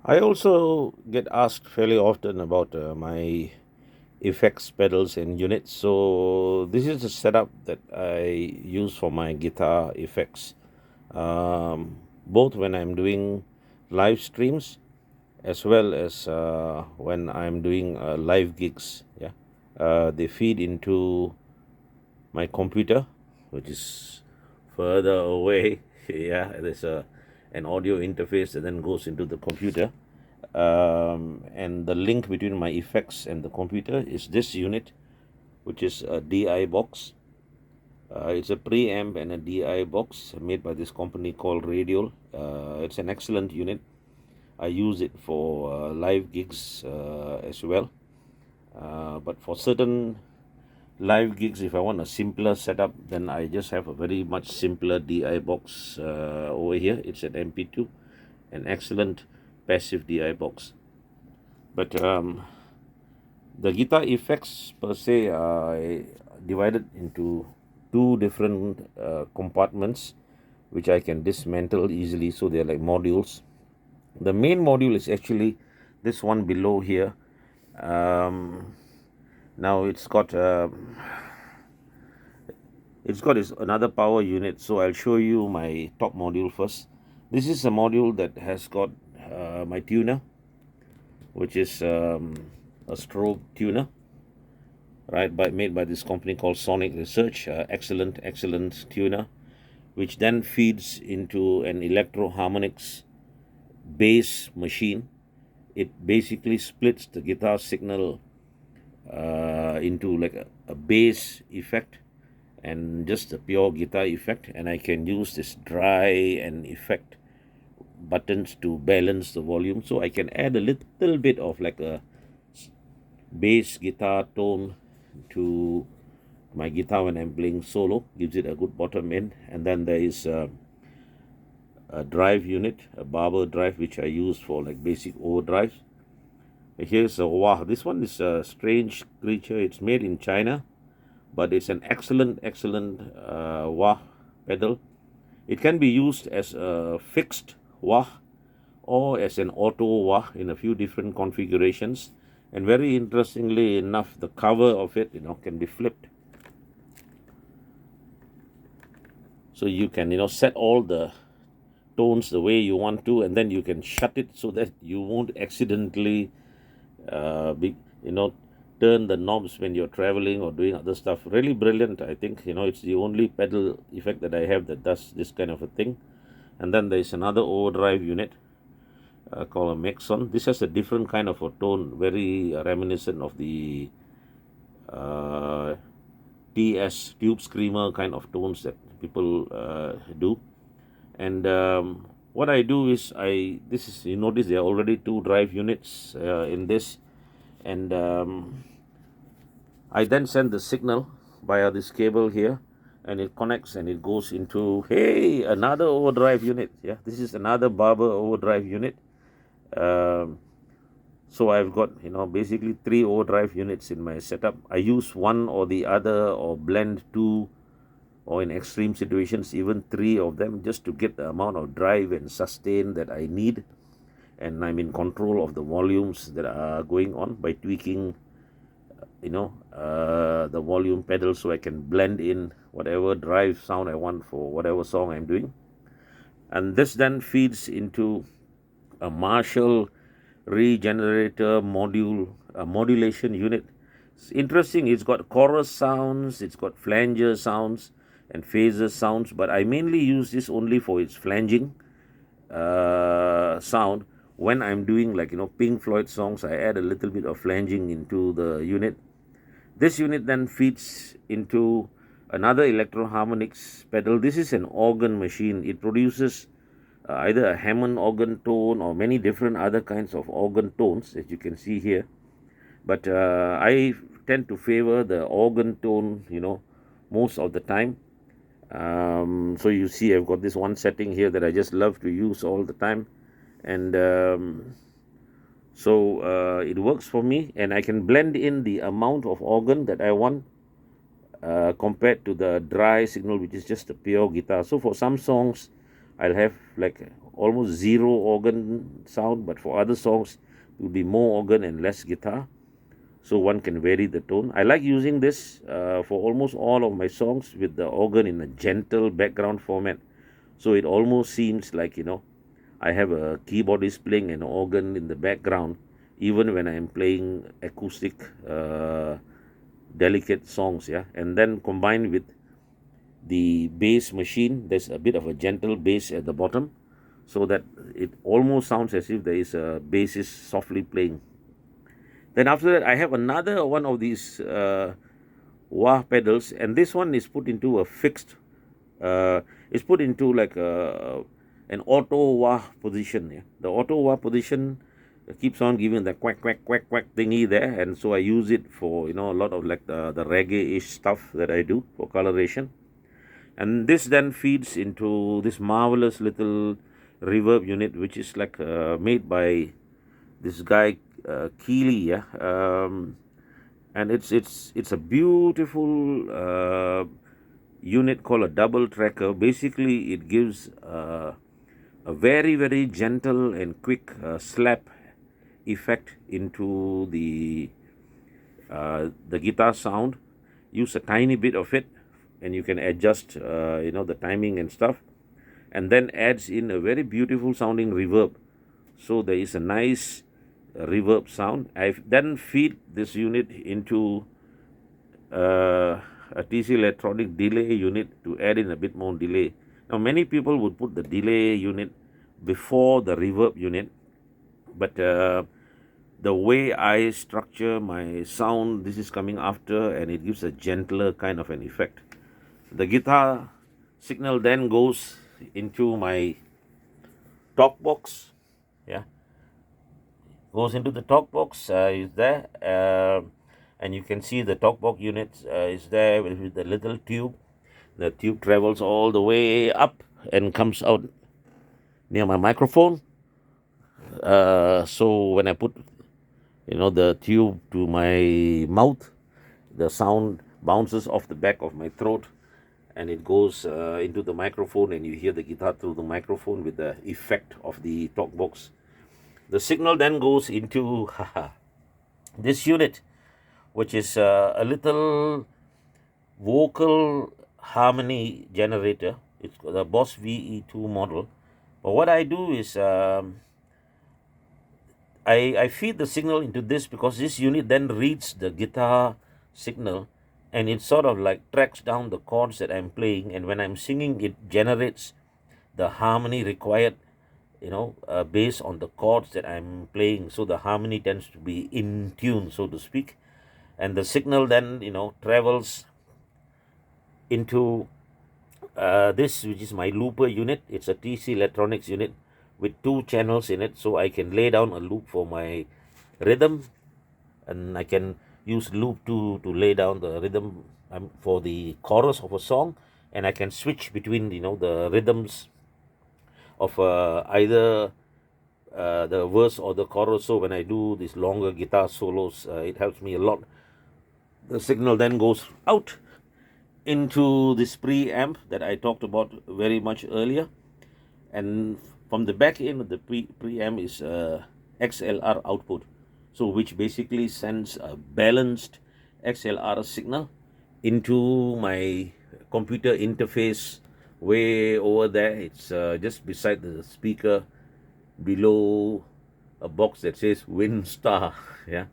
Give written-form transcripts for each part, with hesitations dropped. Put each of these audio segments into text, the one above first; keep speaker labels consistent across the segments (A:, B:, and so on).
A: I also get asked fairly often about my effects pedals and units. So this is the setup that I use for my guitar effects, both when I'm doing live streams as well as when I'm doing live gigs. Yeah, they feed into my computer, which is further away. Yeah, there's an audio interface that then goes into the computer. And the link between my effects and the computer is this unit, which is a DI box. It's a preamp and a DI box made by this company called Radial. It's an excellent unit. I use it for live gigs as well. But for certain live gigs, if I want a simpler setup, then I just have a very much simpler DI box over here. It's an MP2, an excellent passive DI box. But the guitar effects per se are divided into two different compartments, which I can dismantle easily. So they're like modules. The main module is actually this one below here. Um, Now it's got this another power unit. So I'll show you my top module first. This is a module that has got my tuner, which is a strobe tuner, right? Made by this company called Sonic Research. Excellent tuner, which then feeds into an electro harmonics bass machine. It basically splits the guitar signal into like a bass effect and just a pure guitar effect, and I can use this dry and effect buttons to balance the volume, so I can add a little bit of like a bass guitar tone to my guitar when I'm playing solo. Gives it a good bottom end. And then there is a drive unit, a barber drive, which I use for like basic overdrives. Here's a wah. This one is a strange creature. It's made in China, but it's an excellent wah pedal. It can be used as a fixed wah or as an auto wah in a few different configurations. And very interestingly enough, the cover of it, can be flipped. So you can, set all the tones the way you want to, and then you can shut it so that you won't accidentally be, turn the knobs when you're traveling or doing other stuff. Really brilliant. I think, it's the only pedal effect that I have that does this kind of a thing. And then there's another overdrive unit called a Maxon. This has a different kind of a tone, very reminiscent of the uh, TS tube screamer kind of tones that people do. And what I do is you notice there are already two drive units in this, and I then send the signal via this cable here, and it connects and it goes into, hey, another overdrive unit. Yeah, this is another Barber overdrive unit. Um, so I've got, basically three overdrive units in my setup. I use one or the other, or blend two, or in extreme situations even three of them, just to get the amount of drive and sustain that I need. And I'm in control of the volumes that are going on by tweaking the volume pedal, so I can blend in whatever drive sound I want for whatever song I'm doing. And this then feeds into a Marshall regenerator module, a modulation unit. It's interesting, it's got chorus sounds, it's got flanger sounds and phaser sounds, but I mainly use this only for its flanging sound. When I'm doing like Pink Floyd songs, I add a little bit of flanging into the unit. This unit then feeds into another electro harmonics pedal. This is an organ machine. It produces either a Hammond organ tone or many different other kinds of organ tones, as you can see here. But I tend to favor the organ tone, most of the time. So you see, I've got this one setting here that I just love to use all the time, and so it works for me, and I can blend in the amount of organ that I want compared to the dry signal, which is just a pure guitar. So for some songs, I'll have like almost zero organ sound, but for other songs it will be more organ and less guitar, so one can vary the tone. I like using this for almost all of my songs with the organ in a gentle background format, so it almost seems like, I have a keyboardist playing an organ in the background, even when I am playing acoustic, delicate songs, yeah. And then combined with the bass machine, there's a bit of a gentle bass at the bottom, so that it almost sounds as if there is a bassist softly playing. Then after that, I have another one of these wah pedals, and this one is put into a fixed, it's put into like an auto wah position. Yeah? The auto wah position keeps on giving the quack quack quack quack thingy there, and so I use it for a lot of like the reggae-ish stuff that I do for coloration. And this then feeds into this marvelous little reverb unit, which is like made by this guy Keeley, yeah. And it's a beautiful unit called a double tracker. Basically, it gives a very very gentle and quick slap effect into the guitar sound. Use a tiny bit of it, and you can adjust the timing and stuff, and then adds in a very beautiful sounding reverb. So there is a nice reverb sound. I then feed this unit into a TC electronic delay unit to add in a bit more delay. Now many people would put the delay unit before the reverb unit, but the way I structure my sound, this is coming after, and it gives a gentler kind of an effect. The guitar signal then goes into my talk box, yeah, goes into the talk box, is there, and you can see the talk box unit is there with the little tube. The tube travels all the way up and comes out near my microphone. So when I put the tube to my mouth, the sound bounces off the back of my throat, and it goes into the microphone, and you hear the guitar through the microphone with the effect of the talk box. The signal then goes into this unit, which is a little vocal harmony generator. It's the Boss VE2 model. But what I do is I feed the signal into this, because this unit then reads the guitar signal, and it sort of like tracks down the chords that I'm playing, and when I'm singing, it generates the harmony required, based on the chords that I'm playing. So the harmony tends to be in tune, so to speak, and the signal then travels into this, which is my looper unit. It's a TC Electronics unit with 2 channels in it, so I can lay down a loop for my rhythm, and I can use loop 2 to lay down the rhythm for the chorus of a song, and I can switch between the rhythms of either the verse or the chorus. So when I do these longer guitar solos, it helps me a lot. The signal then goes out into this preamp that I talked about very much earlier, and from the back end of the preamp is XLR output, so which basically sends a balanced XLR signal into my computer interface way over there. It's just beside the speaker, below a box that says WinStar, yeah.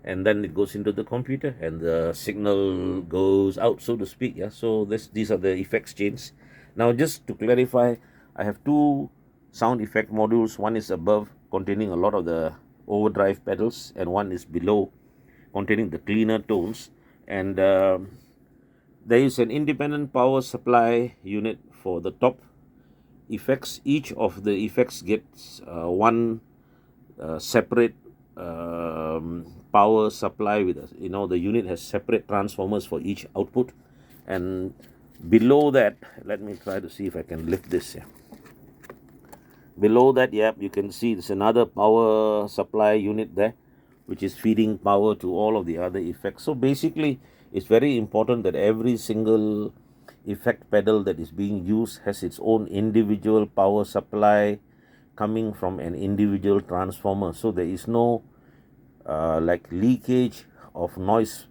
A: And then it goes into the computer, and the signal goes out, so to speak, yeah. So these are the effects chains. Now, just to clarify, I have 2 sound effect modules. One is above, containing a lot of the overdrive pedals, and one is below, containing the cleaner tones. And there is an independent power supply unit for the top effects. Each of the effects gets one separate power supply with us. The unit has separate transformers for each output, and below that, let me try to see if I can lift this here. Below that, you can see there's another power supply unit there, which is feeding power to all of the other effects. So basically, it's very important that every single effect pedal that is being used has its own individual power supply coming from an individual transformer, so there is no like leakage of noise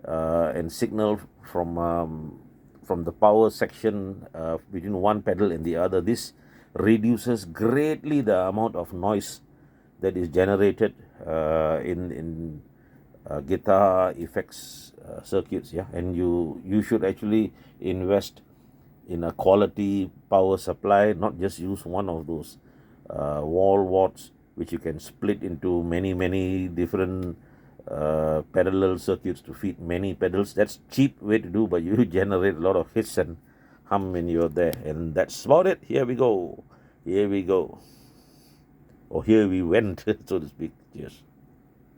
A: and signal from the power section between one pedal and the other. This reduces greatly the amount of noise that is generated in guitar effects circuits. Yeah, and you should actually invest in a quality power supply, not just use one of those wall warts which you can split into many different parallel circuits to feed many pedals. That's cheap way to do, but you generate a lot of hiss and hum when you're there. And that's about it. Here we go, or here we went, so to speak. Cheers.